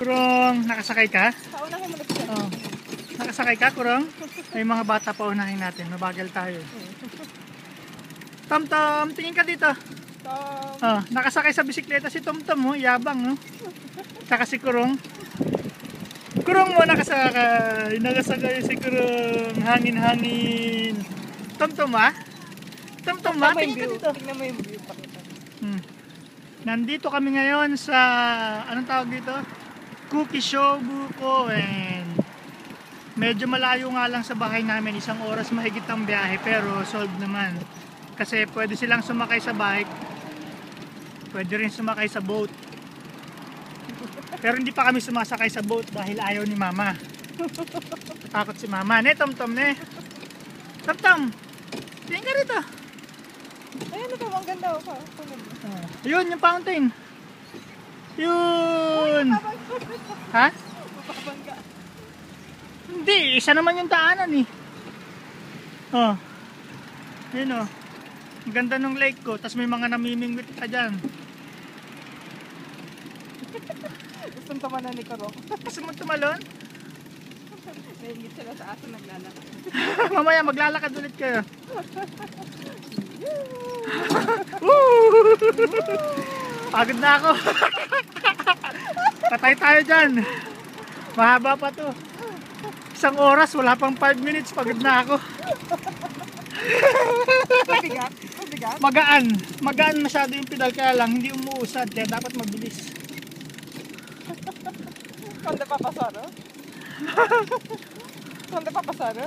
Kurong, nakasakay ka? Paunahin mo na siya. Oh. Nakasakay ka, Kurong? May mga bata pa unahin natin. Mabagal tayo. Tom, tingin ka dito. Tom. Oh, nakasakay sa bisikleta si Tom, oh. Yabang, no? Saka si Kurong. Kurong mo, nakasakay. Nakasakay si Kurong. Hangin-hangin. Tom, ah? Tom, ah? Tingin ka dito. Tingnan mo yung view. Pakita. Nandito kami ngayon sa, anong tawag dito? Kukishobu and medyo malayo nga lang sa bahay namin, 1 oras mahigit ang biyahe, pero solved naman kasi pwede silang sumakay sa bike, pwede rin sumakay sa boat, pero hindi pa kami sumasakay sa boat dahil ayaw ni mama. Takot si mama. Ne, Tom, ne. Tom, tingin ka rito. Ayan ito, ang ganda ako. Yun, yung fountain. Yun. Ha? Mapapangga. Hindi, isa naman yung daanan eh. Oh. Yun oh. Ang ganda ng lake ko, tas may mga namimingwit pa dyan. Gustong tamanan ni Karo. Gusto mo tumalon? Naingit sila sa aso naglalakad. Mamaya maglalakad ulit kayo. Pagod na ako. Patay tayo dyan. Mahaba pa to. 1 oras, wala pang 5 minutes, pagod na ako. Mabigat? Mabigat? Magaan masyado yung pedal, kaya lang hindi umuusad, kaya dapat mabilis. Konde papasaro? Konde papasaro?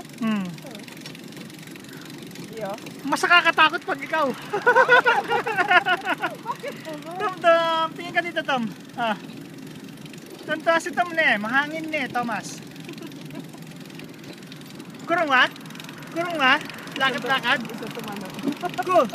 Iyo. Mas nakakatakot pag ikaw. Tom, tingin ka dito, Tom. Tonto si Tom ne, mahangin ne, Thomas. Kurong ha? Lakad-lakad? Isa tumanan. Go!